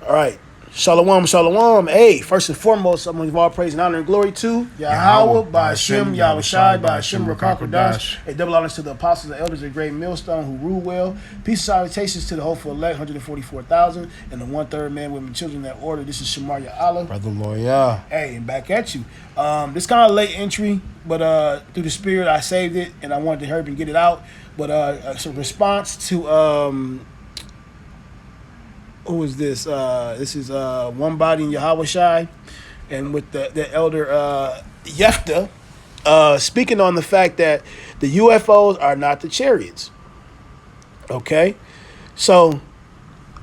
All right. Shalom, shalom. Hey, first and foremost, I'm going to give all praise and honor and glory to Yahweh, by Hashem, Yahweh Shai, by Hashem, Rakakwadash. A double honors to the apostles and elders of the great millstone who rule well. Peace and salutations to the hopeful elect, 144,000, and the one-third man, women, children in that order. This is Shemaria Allah. Brother Loya. Hey, and back at you. This kind of late entry, but through the spirit, I saved it, and I wanted to hurry up and get it out. But it's a response to... who is this? This is One Body in Yahweh Shai, and with the elder Yefta speaking on the fact that the UFOs are not the chariots. Okay, so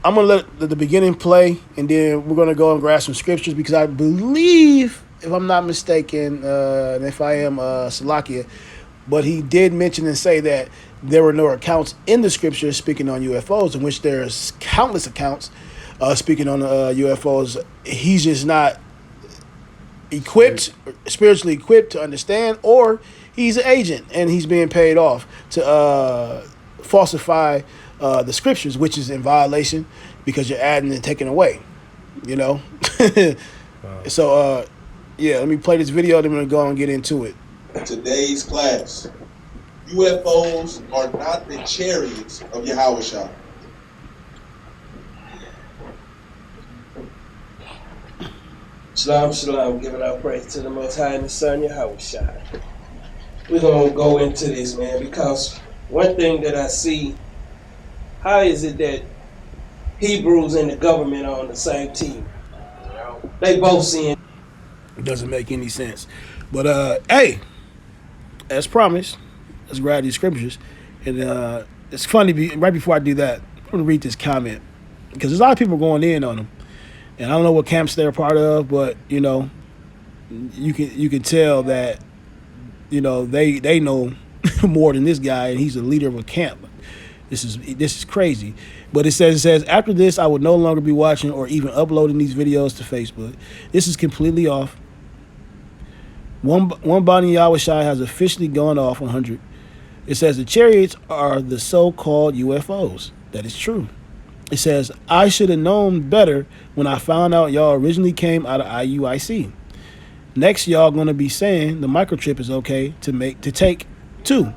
I'm gonna let the beginning play, and then we're gonna go and grab some scriptures because I believe, if I'm not mistaken, and if I am Salakia, but he did mention and say that there were no accounts in the scriptures speaking on UFOs, in which there's countless accounts speaking on UFOs. He's just not equipped, spiritually equipped to understand, or he's an agent and he's being paid off to falsify the scriptures, which is in violation because you're adding and taking away, you know? So, yeah, let me play this video, then we're going to go and get into it. Today's class. UFOs are not the chariots of Yahweh Shai. Shalom, shalom, giving our praise to the Most High and the Son, Yahweh Shai. We're going to go into this, man, because one thing that I see, how is it that Hebrews and the government are on the same team? They both seeing. It doesn't make any sense. But, hey, as promised, let's grab these scriptures. And it's funny, right before I do that, I'm going to read this comment, because there's a lot of people going in on them. And I don't know what camps they're a part of, but, you know, you can tell that, you know, they know more than this guy, and he's the leader of a camp. This is crazy. But it says, after this, I would no longer be watching or even uploading these videos to Facebook. This is completely off. One Body in Yahweh Shai has officially gone off 100. It says the chariots are the so-called UFOs. That is true. It says, I should have known better when I found out y'all originally came out of IUIC. Next, y'all going to be saying the microchip is okay to take too.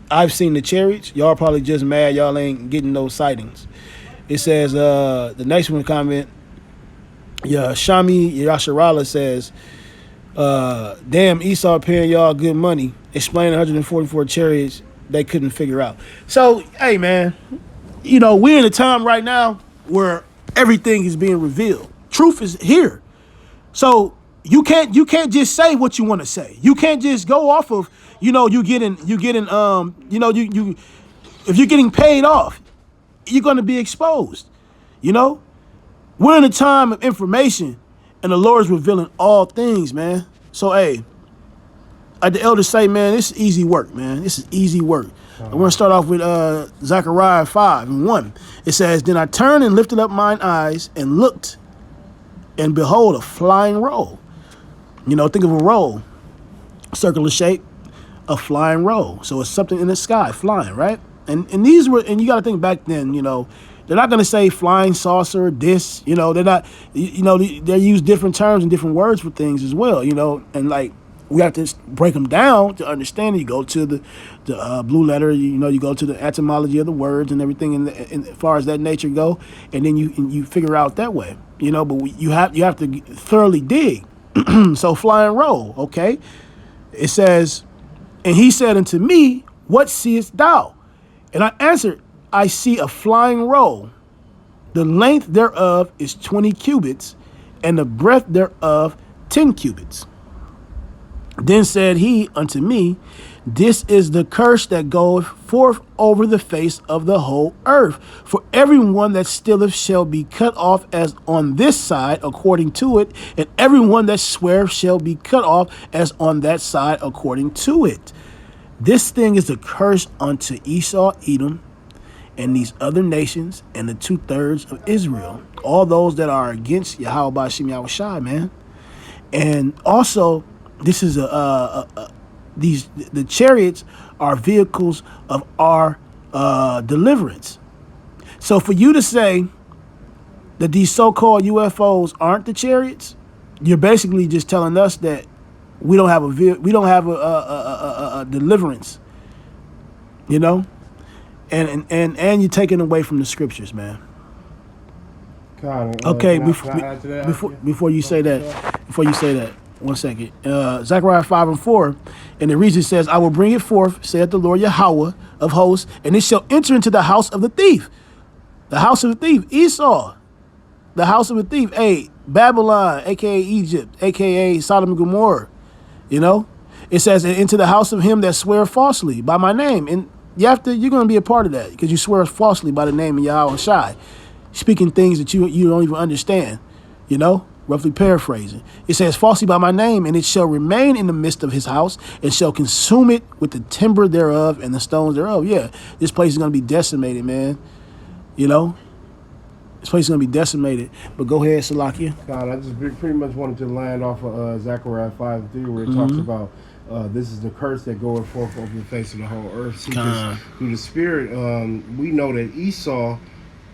I've seen the chariots. Y'all probably just mad y'all ain't getting those sightings. It says, the next one comment, Shami Yasharala says, damn, Esau paying y'all good money. Explain 144 chariots they couldn't figure out. So, hey, man, you know, we're in a time right now where everything is being revealed. Truth is here. So you can't just say what you want to say. You can't just go off of, you know, you getting you know, you if you're getting paid off, you're going to be exposed. You know, we're in a time of information, and the Lord is revealing all things, man. So, hey, like the elders say, man, this is easy work, man. This is easy work. We're going to start off with Zechariah 5:1. It says, then I turned and lifted up mine eyes and looked, and behold, a flying roll. You know, think of a roll, circular shape, a flying roll. So it's something in the sky flying, right? And these were, and you got to think back then, you know, they're not going to say flying saucer, disc, you know, they're not, you know, they use different terms and different words for things as well, you know, and like, we have to break them down to understand it. You go to the blue letter, you know, you go to the etymology of the words and everything in as far as that nature go, and then you figure out that way, you know, but you have to thoroughly dig. So flying roll, okay? It says, and he said unto me, what seest thou? And I answered, I see a flying roll. The length thereof is 20 cubits, and the breadth thereof 10 cubits. Then said he unto me, this is the curse that goeth forth over the face of the whole earth. For everyone that stealeth shall be cut off as on this side according to it, and everyone that sweareth shall be cut off as on that side according to it. This thing is a curse unto Esau, Edom, and these other nations, and the 2/3 of Israel, all those that are against Yahweh B'Shem Yahweh Shai, man. And also, this is the chariots are vehicles of our deliverance. So for you to say that these so-called UFOs aren't the chariots, you're basically just telling us that we don't have a deliverance, you know, and you're taking away from the scriptures, man. Okay, before you say that, 1 second. Zechariah 5:4, and the reason says, "I will bring it forth, saith the Lord Yahweh of hosts, and it shall enter into the house of the thief." The house of the thief, Esau. The house of the thief, hey, Babylon, aka Egypt, aka Sodom and Gomorrah. You know, it says, "Into the house of him that swear falsely by my name," and you're going to be a part of that because you swear falsely by the name of Yahweh Shai, speaking things that you don't even understand. You know, roughly paraphrasing, it says, "Falsely by my name, and it shall remain in the midst of his house, and shall consume it with the timber thereof and the stones thereof." Yeah, this place is going to be decimated, man. You know, this place is going to be decimated. But go ahead, Salakia. God, I just pretty much wanted to land off of Zechariah 5:3, where it talks about this is the curse that goeth forth over the face of the whole earth. See, through the Spirit, we know that Esau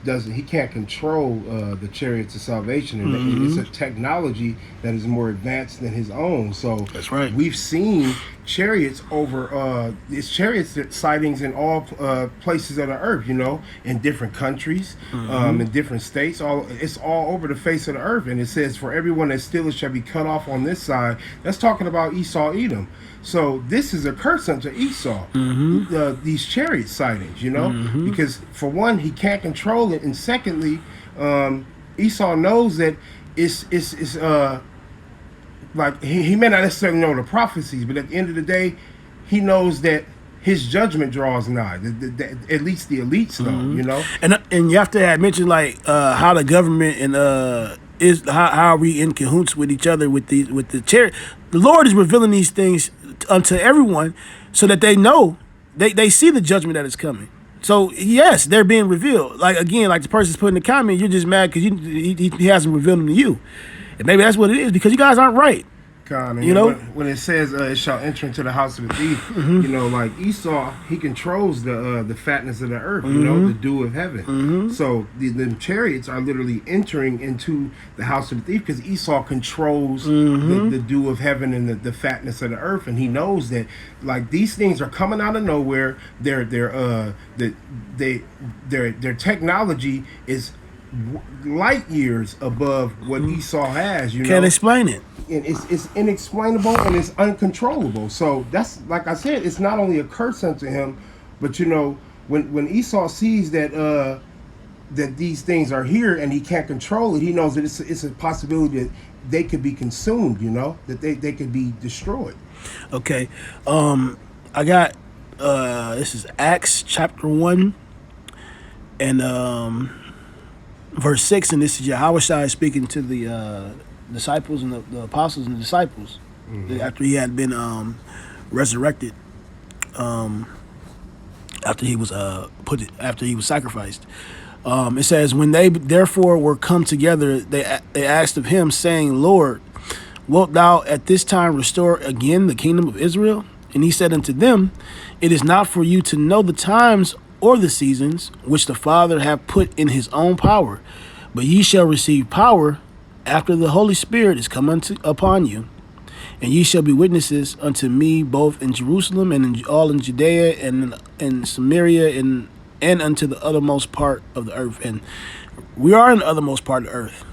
he can't control the chariots of salvation, and it's a technology that is more advanced than his own. So that's right. We've seen chariots over it's chariots sightings in all places of the earth, you know, in different countries, in different states. It's all over the face of the earth. And it says, "For everyone that stealeth shall be cut off on this side." That's talking about Esau, Edom. So this is a curse unto Esau, these chariot sightings, you know, because for one, he can't control it, and secondly, Esau knows that it's like he may not necessarily know the prophecies, but at the end of the day, he knows that his judgment draws nigh. At least the elites know, you know. And you have to mention like how the government and is how are we in cahoots with each other with the chariot. The Lord is revealing these things unto everyone so that they know they see the judgment that is coming. So yes, they're being revealed. Like again, like the person's putting in the comment, you're just mad because he hasn't revealed them to you. And maybe that's what it is, because you guys aren't right. You know, when it says it shall enter into the house of the thief, you know, like Esau, he controls the fatness of the earth, you know, the dew of heaven. So the chariots are literally entering into the house of the thief because Esau controls the dew of heaven and the fatness of the earth, and he knows that like these things are coming out of nowhere. Their technology is light years above what Esau has. You can't explain it. And it's inexplainable and it's uncontrollable. So that's, like I said, it's not only a curse unto him, but you know, when Esau sees that that these things are here and he can't control it, he knows that it's a possibility that they could be consumed. You know, that they could be destroyed. Okay, I got this is Acts chapter 1 and verse 6, and this is Yahweh Shai speaking to the disciples and the apostles and the disciples after he had been resurrected, after he was sacrificed. It says, "When they therefore were come together, they asked of him, saying, Lord, wilt thou at this time restore again the kingdom of Israel? And he said unto them, It is not for you to know the times or the seasons which the Father hath put in his own power, but ye shall receive power after the Holy Spirit is come upon you, and ye shall be witnesses unto me both in Jerusalem and in Judea and in Samaria and unto the uttermost part of the earth." And we are in the uttermost part of the earth,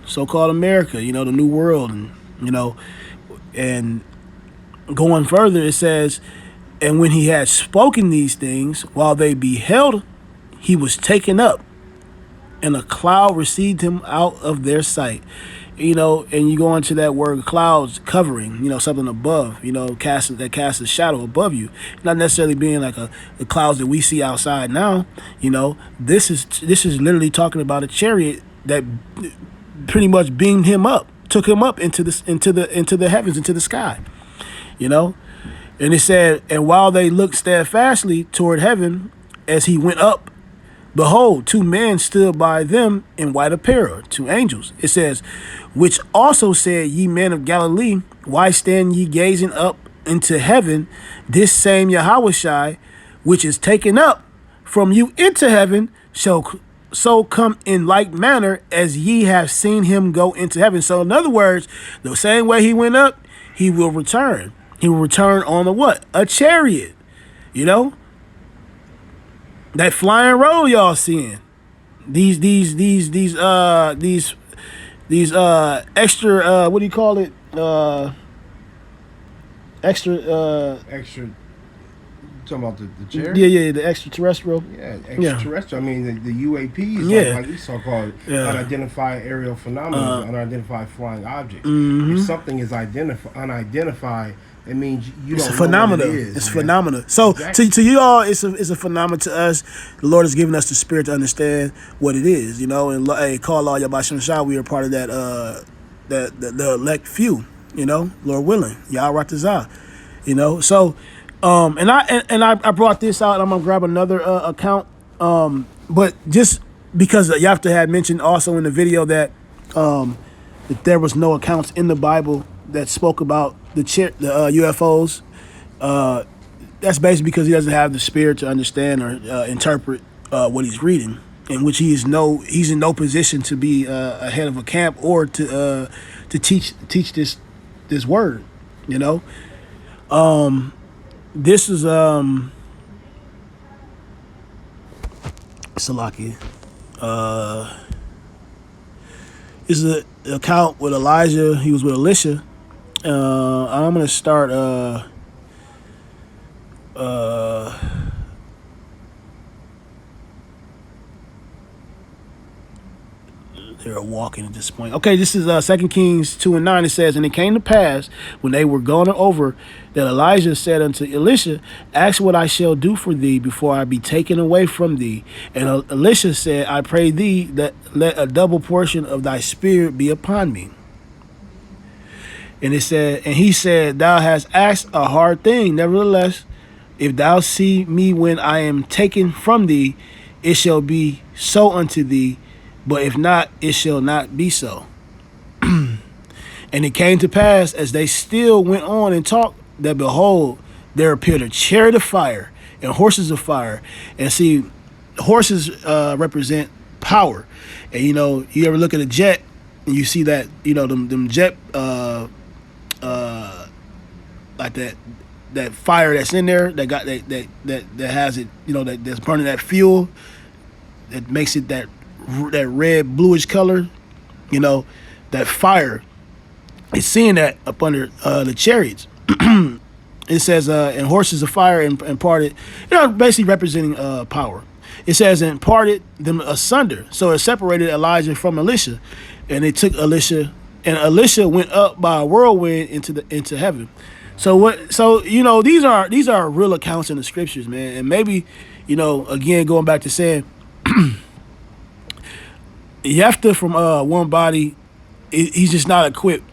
so-called America, you know, the new world, and you know, and going further, it says, "And when he had spoken these things, while they beheld, he was taken up, and a cloud received him out of their sight." You know, and you go into that word clouds, covering, you know, something above, you know, casts a shadow above you. Not necessarily being like the clouds that we see outside now. You know, this is literally talking about a chariot that pretty much beamed him up, took him up into the heavens, into the sky. You know, and it said, "And while they looked steadfastly toward heaven as he went up, behold, two men stood by them in white apparel," two angels. It says, "Which also said, Ye men of Galilee, why stand ye gazing up into heaven? This same Yahweh Shai, which is taken up from you into heaven, shall so come in like manner as ye have seen him go into heaven. So in other words, the same way he went up, he will return. He will return on a what? A chariot. You know? That flying road y'all seeing. These extra what do you call it? Extra Extra. Talking about the chair? yeah, the extraterrestrial. Yeah, extraterrestrial. I mean, the UAPs, Yeah. like we so-called Yeah. unidentified aerial phenomena, unidentified flying objects. If something is unidentified, it means you It's a don't know phenomena. what it is. It's a man. phenomena. So Exactly. to you all, it's a phenomena. To us, the Lord has given us the spirit to understand what it is. You know, and hey, call all Yabashim Shah. We are part of that. The elect few. You know, Lord willing, Yah Ratazah. You know, so and I brought this out. I'm gonna grab another account. But just because Yafta had mentioned also in the video that there was no accounts in the Bible that spoke about the UFOs. That's basically because he doesn't have the spirit to understand or interpret what he's reading, in which he's in no position to be a head of a camp or to teach this word. You know, this is Salaki. This is an account with Elijah. He was with Elisha. I'm gonna start. They're walking at this point. Okay, this is 2 Kings 2:9. It says, and it came to pass when they were gone over that Elijah said unto Elisha, ask what I shall do for thee before I be taken away from thee. And Elisha said, I pray thee that let a double portion of thy spirit be upon me. And it said, and he said, thou hast asked a hard thing. Nevertheless, if thou see me when I am taken from thee, it shall be so unto thee. But if not, it shall not be so. And it came to pass, as they still went on and talked, that behold, there appeared a chariot of fire and horses of fire. And see, horses represent power. And you know, you ever look at a jet and you see that, you know, them jet like that fire that's in there that got that has it, you know, that's burning that fuel that makes it that red bluish color, you know, that fire. It's seeing that up under the chariots. It says and horses of fire and parted, you know, basically representing power. It says and parted them asunder. So it separated Elijah from Elisha, and it took Elisha, and Elisha went up by a whirlwind into heaven. So you know, these are real accounts in the scriptures, man. And maybe, you know, again going back to saying Yefta from one body, he's just not equipped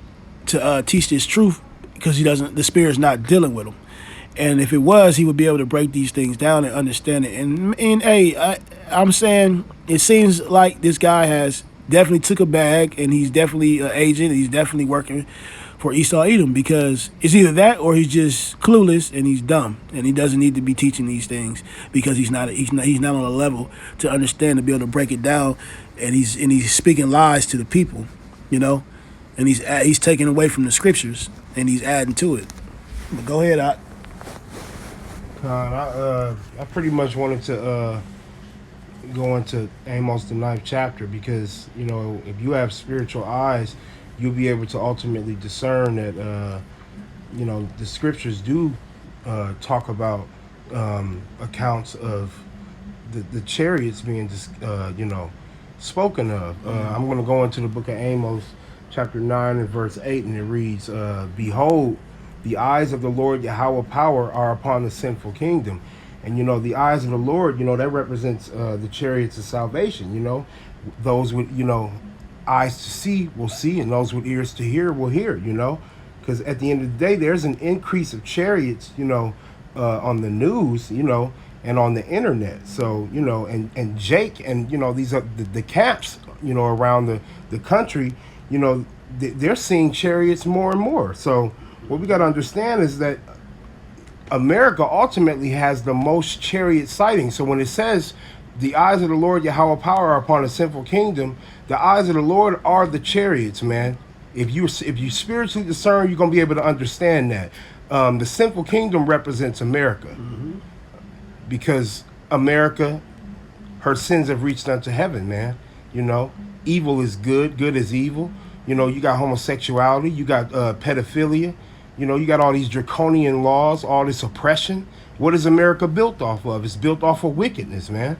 to teach this truth because the spirit's not dealing with him. And if it was, he would be able to break these things down and understand it. And hey, I'm saying it seems like this guy has definitely took a bag, and he's definitely an agent. He's definitely working for Esau Edom, because it's either that or he's just clueless and he's dumb, and he doesn't need to be teaching these things because he's not on a level to understand, to be able to break it down. And he's speaking lies to the people, you know, and he's taking away from the scriptures and he's adding to it. But go ahead, I pretty much wanted to go into Amos the 9th chapter because, you know, if you have spiritual eyes, you'll be able to ultimately discern that you know, the scriptures do talk about accounts of the chariots being you know, spoken of. I'm going to go into the book of Amos chapter 9 and verse 8, and it reads, behold, the eyes of the Lord Yahweh power are upon the sinful kingdom. And, you know, the eyes of the Lord, you know, that represents the chariots of salvation. You know, those with, you know, eyes to see will see, and those with ears to hear will hear, you know, because at the end of the day, there's an increase of chariots, you know, on the news, you know, and on the internet. So, you know, and Jake and, you know, these are the camps, you know, around the country, you know, they're seeing chariots more and more. So what we got to understand is that America ultimately has the most chariot sightings. So when it says the eyes of the Lord Yahweh power are upon a sinful kingdom. The eyes of the Lord are the chariots, man. If you spiritually discern, you're gonna be able to understand that. The sinful kingdom represents America, because America, her sins have reached unto heaven, man. You know, evil is good, good is evil. You know, you got homosexuality, you got pedophilia. You know, you got all these draconian laws, all this oppression. What is America built off of? It's built off of wickedness, man.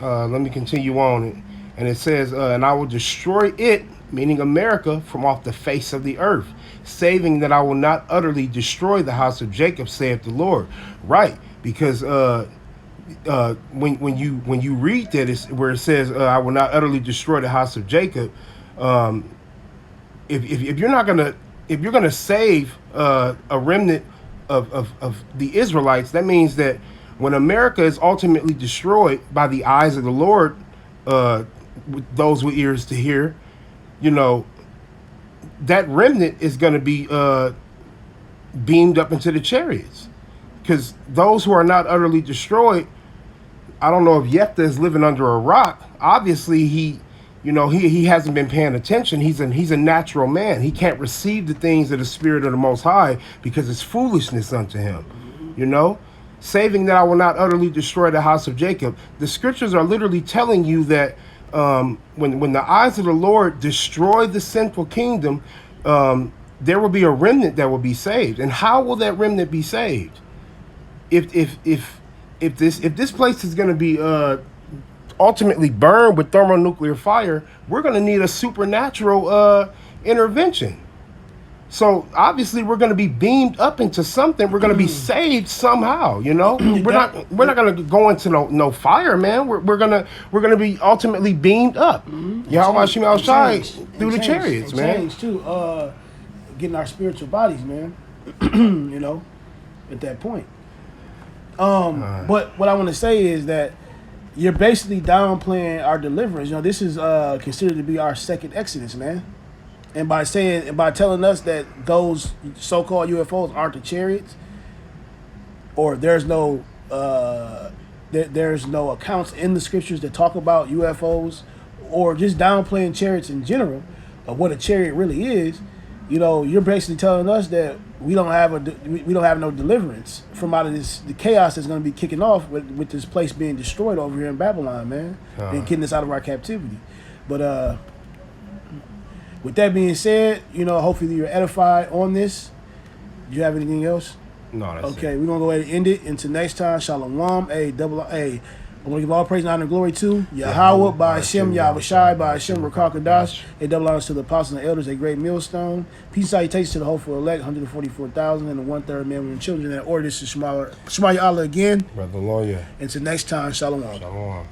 Let me continue on. And it says, and I will destroy it, meaning America, from off the face of the earth, saving that I will not utterly destroy the house of Jacob, saith the Lord. Right, because when you read that, it's where it says, I will not utterly destroy the house of Jacob. If you're gonna save a remnant of the Israelites, that means that when America is ultimately destroyed by the eyes of the Lord, with those with ears to hear, you know, that remnant is going to be beamed up into the chariots. Because those who are not utterly destroyed, I don't know if Jephthah is living under a rock. Obviously, he hasn't been paying attention. He's a natural man. He can't receive the things of the Spirit of the Most High because it's foolishness unto him. You know, saving that I will not utterly destroy the house of Jacob. The scriptures are literally telling you that when the eyes of the Lord destroy the sinful kingdom, there will be a remnant that will be saved. And how will that remnant be saved? If this place is going to be ultimately burned with thermonuclear fire, we're going to need a supernatural intervention. So obviously we're going to be beamed up into something. We're going to be saved somehow. You know, we're not going to go into no fire, man. We're gonna be ultimately beamed up. Yahweh Shema Shai through the chariots, man. Change too. Getting our spiritual bodies, man. You know, at that point. But what I want to say is that you're basically downplaying our deliverance. You know, this is considered to be our second Exodus, man. And by telling us that those so-called UFOs aren't the chariots, or there's no accounts in the scriptures that talk about UFOs, or just downplaying chariots in general of what a chariot really is, you know, you're basically telling us that we don't have no deliverance from out of the chaos that's going to be kicking off with this place being destroyed over here in Babylon, man, and getting us out of our captivity. But with that being said, you know, hopefully you're edified on this. Do you have anything else? No, that's okay. it. We're gonna go ahead and end it. Until next time, shalom. I'm gonna give all praise and honor and glory to Yahweh, by Hashem, Yahweh Shai, by Hashem, Rakar Kadash. A double honors to the apostles and elders, a great millstone. Peace and salutations to the hopeful elect, 144,000 and the 1/3 men, women, and children. In that order, this is Shema Allah again. Brother Lawyer. Until next time, shalom. Shalom.